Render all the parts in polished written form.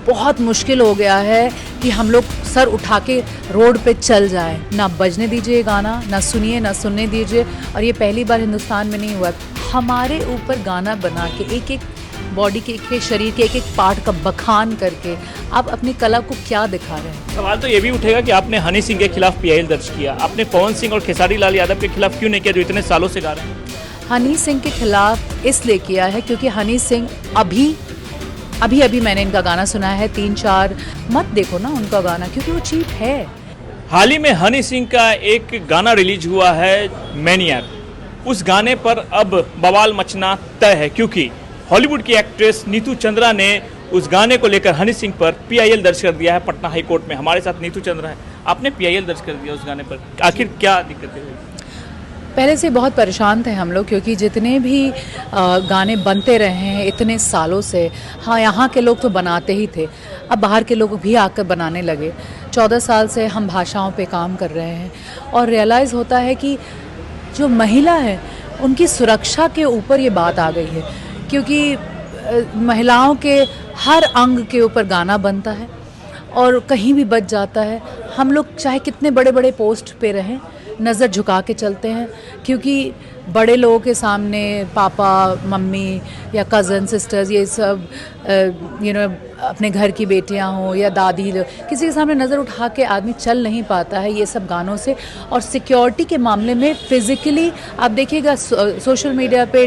बहुत मुश्किल हो गया है कि हम लोग सर उठा के रोड पे चल जाएं। ना बजने दीजिए गाना, ना सुनिए, ना सुनने दीजिए। और ये पहली बार हिंदुस्तान में नहीं हुआ। हमारे ऊपर गाना बना के एक एक बॉडी के एक शरीर के एक एक पार्ट का बखान करके आप अपनी कला को क्या दिखा रहे हैं। सवाल तो ये भी उठेगा कि आपने हनी सिंह के खिलाफ पीआईएल दर्ज किया, आपने पवन सिंह और खेसारी लाल यादव के खिलाफ क्यों नहीं किया जो इतने सालों से गा रहे हैं? हनी सिंह के खिलाफ इसलिए किया है क्योंकि हनी सिंह अभी मैंने इनका गाना सुना है 3-4। मत देखो ना उनका गाना क्योंकि वो चीप है। हाल ही में हनी सिंह का एक गाना रिलीज हुआ है मैनियक। उस गाने पर अब बवाल मचना तय है क्योंकि हॉलीवुड की एक्ट्रेस नीतू चंद्रा ने उस गाने को लेकर हनी सिंह पर पीआईएल दर्ज कर दिया है पटना हाई कोर्ट में। हमारे साथ नीतू चंद्रा है। आपने पीआईएल दर्ज कर दिया उस गाने पर, आखिर क्या दिक्कतें हुई? पहले से बहुत परेशान थे हम लोग क्योंकि जितने भी गाने बनते रहे हैं इतने सालों से, हाँ यहाँ के लोग तो बनाते ही थे, अब बाहर के लोग भी आकर बनाने लगे। 14 साल से हम भाषाओं पे काम कर रहे हैं और रियलाइज़ होता है कि जो महिला है उनकी सुरक्षा के ऊपर ये बात आ गई है क्योंकि महिलाओं के हर अंग के ऊपर गाना बनता है और कहीं भी बच जाता है। हम लोग चाहे कितने बड़े बड़े पोस्ट पे रहें नज़र झुका के चलते हैं क्योंकि बड़े लोगों के सामने पापा मम्मी या कज़न सिस्टर्स ये सब अपने घर की बेटियां हों या दादी, किसी के सामने नज़र उठा के आदमी चल नहीं पाता है ये सब गानों से। और सिक्योरिटी के मामले में फ़िज़िकली आप देखिएगा सोशल मीडिया पे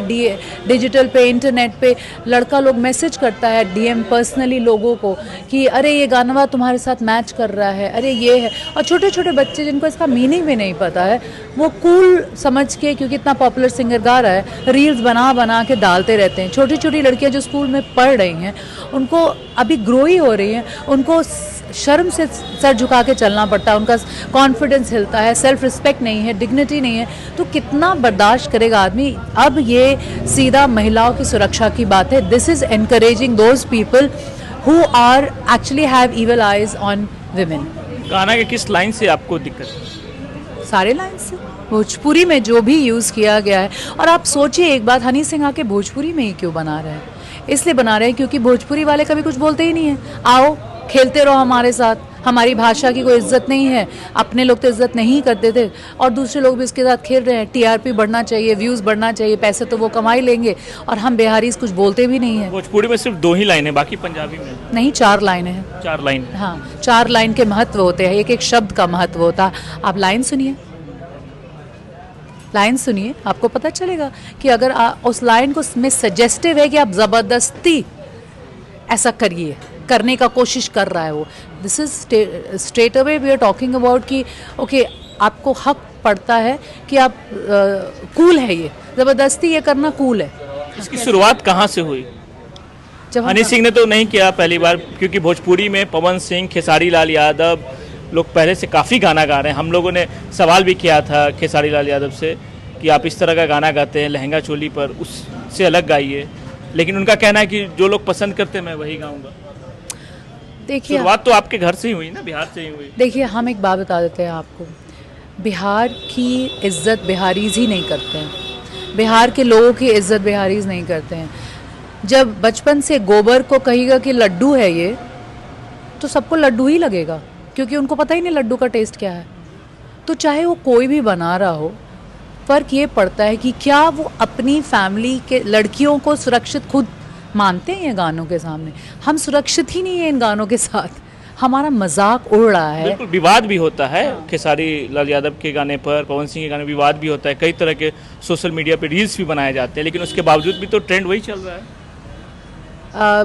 डिजिटल पे इंटरनेट पे लड़का लोग मैसेज करता है डीएम पर्सनली लोगों को कि अरे ये गाना तुम्हारे साथ मैच कर रहा है, अरे ये है। और छोटे छोटे बच्चे जिनको इसका मीनिंग भी नहीं पता है वो कूल समझ के क्योंकि इतना पॉपुलर सिंगर गा रहा है रील्स बना के डालते रहते हैं। छोटी छोटी लड़कियां जो स्कूल में पढ़ रही हैं उनको अभी ग्रो ही हो रही हैं, उनको शर्म से सर झुका के चलना पड़ता है, उनका कॉन्फिडेंस हिलता है, सेल्फ रिस्पेक्ट नहीं है, डिग्निटी नहीं है, तो कितना बर्दाश्त करेगा आदमी। अब ये सीधा महिलाओं की सुरक्षा की बात है। This is encouraging those people who are actually have evil eyes on women. गाना के किस लाइन से आपको दिक्कत है? सारे लाइन से, भोजपुरी में जो भी यूज़ किया गया है। और आप सोचिए एक बात, हनी सिंह आके भोजपुरी में ही क्यों बना रहे हैं? इसलिए बना रहे हैं क्योंकि भोजपुरी वाले कभी कुछ बोलते ही नहीं हैं। आओ खेलते रहो हमारे साथ, हमारी भाषा की कोई इज्जत नहीं है। अपने लोग तो इज्जत नहीं करते थे और दूसरे लोग भी इसके साथ खेल रहे हैं। टीआरपी बढ़ना चाहिए, व्यूज़ बढ़ना चाहिए, पैसे तो वो कमा ही लेंगे और हम बिहारीज कुछ बोलते भी नहीं हैं। भोजपुरी में सिर्फ 2 ही लाइन है, बाकी पंजाबी में नहीं 4 लाइनें हैं। 4 लाइन? हाँ 4 लाइन के महत्व होते हैं, एक एक शब्द का महत्व होता है। आप लाइन सुनिए, लाइन सुनिए, आपको पता चलेगा कि अगर उस लाइन को में सजेस्टिव है कि आप ज़बरदस्ती ऐसा करिए, करने का कोशिश कर रहा है वो। This is straight away we are talking about कि ओके आपको हक पड़ता है कि आप कूल है, ये ज़बरदस्ती ये करना कूल है। इसकी शुरुआत कहाँ से हुई? जब हनी सिंह ने तो नहीं किया पहली बार, क्योंकि भोजपुरी में पवन सिंह, खेसारी लाल यादव लोग पहले से काफ़ी गाना गा रहे हैं। हम लोगों ने सवाल भी किया था खेसारी लाल यादव से कि आप इस तरह का गाना गाते हैं लहंगा चोली पर, उससे अलग गाइए, लेकिन उनका कहना है कि जो लोग पसंद करते हैं मैं वही गाऊंगा। देखिए शुरुआत तो आपके घर से ही हुई ना, बिहार से ही हुई। देखिए हम एक बात बता देते हैं आपको, बिहार की इज्जत बिहारीज ही नहीं करते हैं, बिहार के लोगों की इज्जत बिहारीज नहीं करते हैं। जब बचपन से गोबर को कहेगा कि लड्डू है ये, तो सबको लड्डू ही लगेगा क्योंकि उनको पता ही नहीं लड्डू का टेस्ट क्या है। तो चाहे वो कोई भी बना रहा हो, फ़र्क ये पड़ता है कि क्या वो अपनी फैमिली के लड़कियों को सुरक्षित खुद मानते हैं ये गानों के सामने। हम सुरक्षित ही नहीं है इन गानों के साथ, हमारा मजाक उड़ रहा है। बिल्कुल विवाद भी होता है खेसारी लाल यादव के गाने पर, पवन सिंह के गाने विवाद भी होता है, कई तरह के सोशल मीडिया पे रील्स भी बनाए जाते हैं, लेकिन उसके बावजूद भी तो ट्रेंड वही चल रहा है।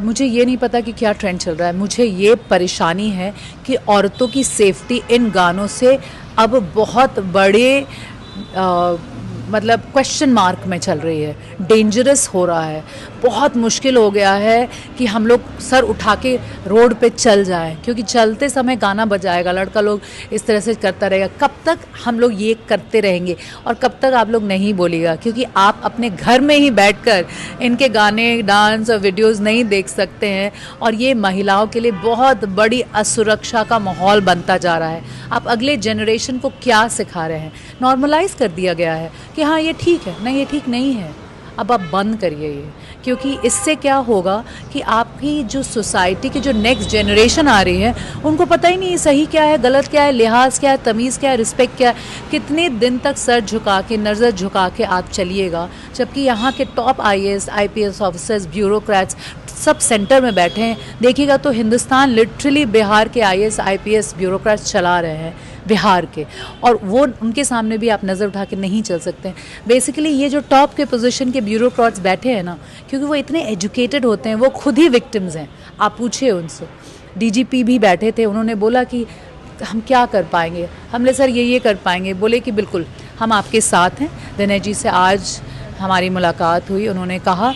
मुझे ये नहीं पता कि क्या ट्रेंड चल रहा है। मुझे ये परेशानी है कि औरतों की सेफ्टी इन गानों से अब बहुत बड़े मतलब क्वेश्चन मार्क में चल रही है, डेंजरस हो रहा है। बहुत मुश्किल हो गया है कि हम लोग सर उठा के रोड पे चल जाएं क्योंकि चलते समय गाना बजाएगा, लड़का लोग इस तरह से करता रहेगा। कब तक हम लोग ये करते रहेंगे और कब तक आप लोग नहीं बोलिएगा? क्योंकि आप अपने घर में ही बैठकर इनके गाने, डांस और वीडियोस नहीं देख सकते हैं और ये महिलाओं के लिए बहुत बड़ी असुरक्षा का माहौल बनता जा रहा है। आप अगले जनरेशन को क्या सिखा रहे हैं? नॉर्मलाइज कर दिया गया है कि हाँ ये ठीक है, नहीं ये ठीक नहीं है। अब आप बंद करिए ये, क्योंकि इससे क्या होगा कि आपकी जो सोसाइटी की जो नेक्स्ट जनरेशन आ रही है उनको पता ही नहीं है सही क्या है, गलत क्या है, लिहाज क्या है, तमीज़ क्या है, रिस्पेक्ट क्या है। कितने दिन तक सर झुका के, नज़र झुका के आप चलिएगा, जबकि यहाँ के top IAS IPS officers, bureaucrats sub centre में बैठे हैं। देखिएगा तो हिंदुस्तान लिटरली बिहार के IAS IPS ब्यूरोक्रेट्स चला रहे हैं, बिहार के, और वो उनके सामने भी आप नज़र उठा के नहीं चल सकते हैं। बेसिकली ये जो टॉप के पोजीशन के ब्यूरोक्रेट्स बैठे हैं ना, क्योंकि वो इतने एजुकेटेड होते हैं, वो खुद ही विक्टिम्स हैं। आप पूछिए उनसे। DGP भी बैठे थे, उन्होंने बोला कि हम क्या कर पाएंगे, हमने सर ये कर पाएंगे। बोले कि बिल्कुल हम आपके साथ हैं। दिनेश जी से आज हमारी मुलाकात हुई, उन्होंने कहा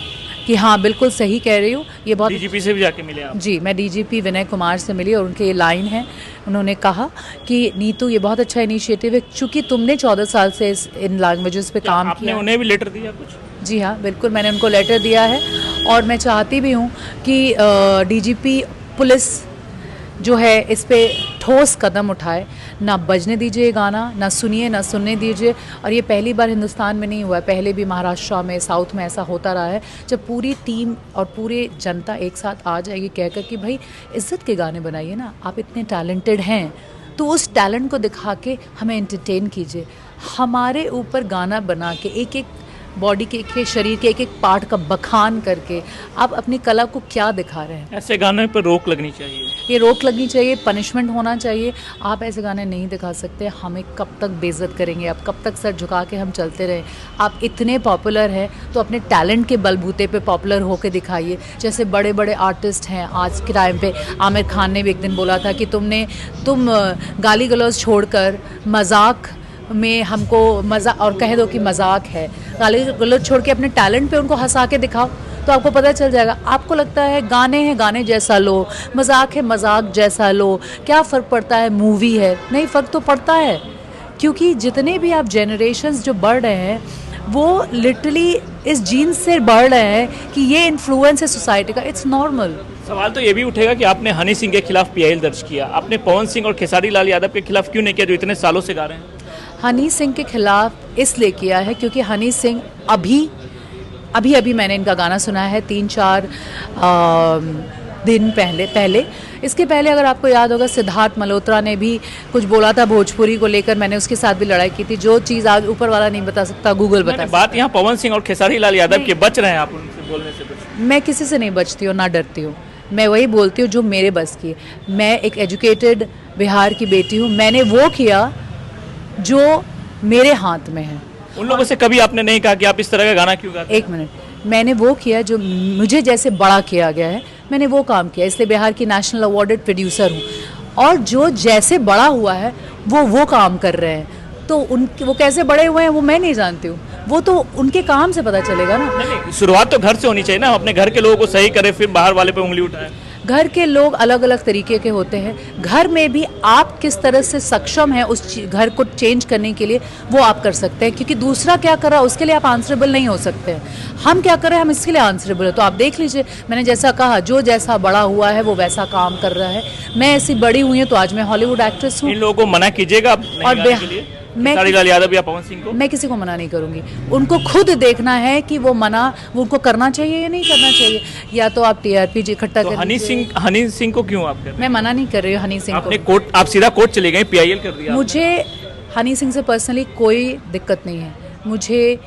कि हाँ बिल्कुल सही कह रही हूँ, ये बहुत। DGP से भी जाके मिले आप? जी, मैं DGP विनय कुमार से मिली और उनके ये लाइन है, उन्होंने कहा कि नीतू ये बहुत अच्छा इनिशिएटिव है, चूँकि तुमने 14 साल से इन लैंग्वेजेस पे काम आपने किया। उन्हें भी लेटर दिया कुछ? जी हाँ, बिल्कुल मैंने उनको लेटर दिया है, और मैं चाहती भी हूँ कि DGP पुलिस जो है इस पे ठोस कदम उठाए, ना बजने दीजिए ये गाना, ना सुनिए, ना सुनने दीजिए। और ये पहली बार हिंदुस्तान में नहीं हुआ है, पहले भी महाराष्ट्र में, साउथ में ऐसा होता रहा है, जब पूरी टीम और पूरे जनता एक साथ आ जाएगी कहकर कि भाई इज्जत के गाने बनाइए ना, आप इतने टैलेंटेड हैं तो उस टैलेंट को दिखा के हमें एंटरटेन कीजिए। हमारे ऊपर गाना बना के एक एक बॉडी के शरीर के एक एक पार्ट का बखान करके आप अपनी कला को क्या दिखा रहे हैं। ऐसे गाने पर रोक लगनी चाहिए। ये रोक लगनी चाहिए, पनिशमेंट होना चाहिए। आप ऐसे गाने नहीं दिखा सकते। हमें कब तक बेइज्जत करेंगे आप, कब तक सर झुका के हम चलते रहें। आप इतने पॉपुलर हैं तो अपने टैलेंट के बलबूते पे पॉपुलर होकर दिखाइए। जैसे बड़े बड़े आर्टिस्ट हैं आज के टाइम पे, आमिर खान ने भी एक दिन बोला था कि तुम गाली गलौज छोड़कर मजाक में हमको मजा और कह दो कि मजाक है, गाली गलौज छोड़ के अपने टैलेंट पे उनको हंसा के दिखाओ तो आपको पता चल जाएगा। आपको लगता है गाने हैं गाने जैसा लो, मजाक है मजाक जैसा लो, क्या फ़र्क पड़ता है, मूवी है। नहीं, फ़र्क तो पड़ता है, क्योंकि जितने भी आप जनरेशन्स जो बढ़ रहे हैं वो लिटरली इस जीन से बढ़ रहे हैं कि ये इन्फ्लुएंस है सोसाइटी का। It's normal. सवाल तो ये भी उठेगा कि आपने हनी सिंह के खिलाफ PIL दर्ज किया, आपने पवन सिंह और खेसारी लाल यादव के खिलाफ क्यों नहीं किया, जो इतने सालों से गा रहे हैं? हनी सिंह के खिलाफ इसलिए किया है क्योंकि हनी सिंह अभी मैंने इनका गाना सुना है 3-4 दिन पहले। इसके पहले अगर आपको याद होगा, सिद्धार्थ मल्होत्रा ने भी कुछ बोला था भोजपुरी को लेकर, मैंने उसके साथ भी लड़ाई की थी। जो चीज़ आज ऊपर वाला नहीं बता सकता, गूगल बता सकता। बात यहाँ पवन सिंह और खेसारी लाल यादव के बच रहे हैं, आप उनसे बोलने से कुछ? मैं किसी से नहीं बचती हूँ, ना डरती हूँ। मैं वही बोलती हूँ जो मेरे बस की है। मैं एक एजुकेटेड बिहार की बेटी हूँ। मैंने वो किया जो मेरे हाथ में है। उन लोगों से कभी आपने नहीं कहा कि आप इस तरह का गाना क्यों गाते हैं? एक मिनट, मैंने वो किया जो मुझे जैसे बड़ा किया गया है, मैंने वो काम किया, इसलिए बिहार की नेशनल अवार्डेड प्रोड्यूसर हूँ। और जो जैसे बड़ा हुआ है वो काम कर रहे हैं, तो वो कैसे बड़े हुए हैं वो मैं नहीं जानती हूँ, वो तो उनके काम से पता चलेगा ना। नहीं, शुरुआत तो घर से होनी चाहिए ना, अपने घर के लोगों को सही करें फिर बाहर वाले पे उंगली उठाएं। घर के लोग अलग अलग तरीके के होते हैं। घर में भी आप किस तरह से सक्षम हैं उस घर को चेंज करने के लिए, वो आप कर सकते हैं, क्योंकि दूसरा क्या कर रहा है उसके लिए आप आंसरेबल नहीं हो सकते हैं। हम क्या कर रहे हैं, हम इसके लिए आंसरेबल है। तो आप देख लीजिए, मैंने जैसा कहा, जो जैसा बड़ा हुआ है वो वैसा काम कर रहा है। मैं ऐसी बड़ी हुई हूँ तो आज मैं हॉलीवुड एक्ट्रेस हूँ। इन लोगों को मना कीजिएगा और खेसारी लाल यादव या पवन सिंह को? मैं किसी को मना नहीं करूंगी। उनको खुद देखना है कि वो उनको करना चाहिए या नहीं करना चाहिए, या तो आप TRP इकट्ठा कर। हनी सिंह को क्यों आप कर रहे हैं? मैं मना नहीं कर रही हूँ हनी सिंह को। आपने कोर्ट, आप सीधा कोर्ट चले गए, PIL कर दिया। मुझे हनी सिंह से पर्सनली कोई दिक्कत नहीं है। मुझे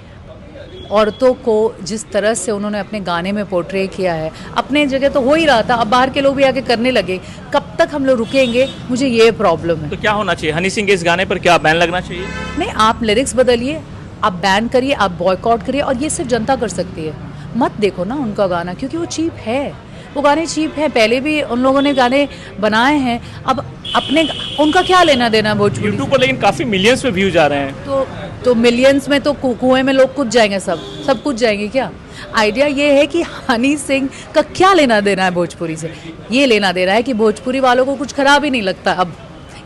औरतों को जिस तरह से उन्होंने अपने गाने में पोर्ट्रे किया है, अपने जगह तो हो ही रहा था, अब बाहर के लोग भी आके करने लगे। कब तक हम लोग रुकेंगे, मुझे ये प्रॉब्लम है। तो क्या होना चाहिए हनी सिंह के इस गाने पर? क्या बैन लगना चाहिए? नहीं, आप लिरिक्स बदलिए, आप बैन करिए, आप बॉयकॉट करिए, और ये सिर्फ जनता कर सकती है। मत देखो ना उनका गाना, क्योंकि वो चीप है। वो गाने चीप हैं, पहले भी उन लोगों ने गाने बनाए हैं। अब उनका क्या लेना देना भोजपुरी यूट्यूब पर? लेकिन काफी मिलियंस में व्यूज आ रहे हैं। तो मिलियंस में तो कुएं में लोग कूद जाएंगे, सब कुछ जाएंगे क्या? आइडिया ये है कि हनी सिंह का क्या लेना देना है भोजपुरी से। ये लेना देना है कि भोजपुरी वालों को कुछ खराब ही नहीं लगता। अब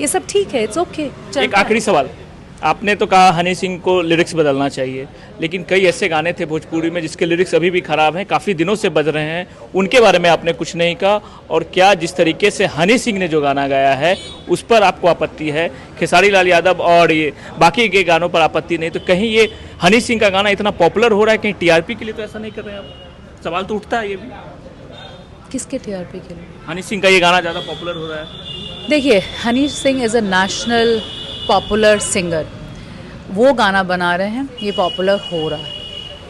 ये सब ठीक है, इट्स ओके। एक आखिरी सवाल, आपने तो कहा हनी सिंह को लिरिक्स बदलना चाहिए, लेकिन कई ऐसे गाने थे भोजपुरी में जिसके लिरिक्स अभी भी खराब हैं, काफ़ी दिनों से बज रहे हैं, उनके बारे में आपने कुछ नहीं कहा। और क्या जिस तरीके से हनी सिंह ने जो गाना गाया है उस पर आपको आपत्ति है, खेसारी लाल यादव और ये बाकी के गानों पर आपत्ति नहीं, तो कहीं ये हनी सिंह का गाना इतना पॉपुलर हो रहा है, कहीं टीआरपी के लिए तो ऐसा नहीं कर रहे हैं आप? सवाल तो उठता है ये भी। किसके टीआरपी के लिए? हनी सिंह का ये गाना ज़्यादा पॉपुलर हो रहा है। देखिए, Honey Singh is a national popular singer. वो गाना बना रहे हैं, ये पॉपुलर हो रहा है,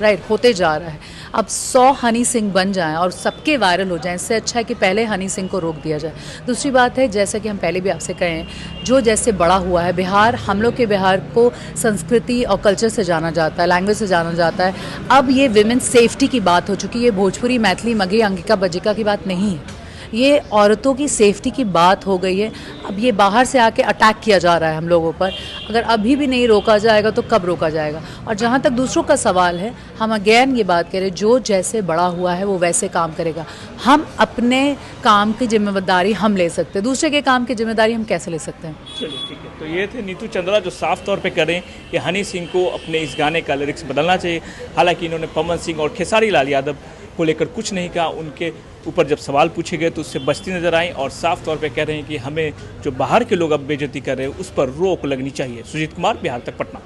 राइट, होते जा रहा है। अब 100 हनी सिंह बन जाएं और सबके वायरल हो जाएं, इससे अच्छा है कि पहले हनी सिंह को रोक दिया जाए। दूसरी बात है, जैसा कि हम पहले भी आपसे कहें, जो जैसे बड़ा हुआ है बिहार, हम लोग के बिहार को संस्कृति और कल्चर से जाना जाता है, लैंग्वेज से जाना जाता है। अब ये विमेन सेफ्टी की बात हो चुकी है, ये भोजपुरी, मैथिली, मगही, अंगिका, बजिका की बात नहीं है, ये औरतों की सेफ्टी की बात हो गई है। अब ये बाहर से आके अटैक किया जा रहा है हम लोगों पर। अगर अभी भी नहीं रोका जाएगा तो कब रोका जाएगा? और जहाँ तक दूसरों का सवाल है, हम अगेन ये बात करें, जो जैसे बड़ा हुआ है वो वैसे काम करेगा। हम अपने काम की जिम्मेदारी हम ले सकते हैं, दूसरे के काम की जिम्मेदारी हम कैसे ले सकते हैं? चलिए ठीक है। तो ये थे नीतू चंद्रा जो साफ तौर पे कह रहे हैं कि हनी सिंह को अपने इस गाने का लिरिक्स बदलना चाहिए। हालांकि इन्होंने पवन सिंह और खेसारी लाल यादव को लेकर कुछ नहीं कहा, उनके ऊपर जब सवाल पूछे गए तो उससे बचती नजर आई और साफ तौर पे कह रहे हैं कि हमें जो बाहर के लोग अब बेइज्जती कर रहे हैं उस पर रोक लगनी चाहिए। सुजीत कुमार, बिहार तक, पटना।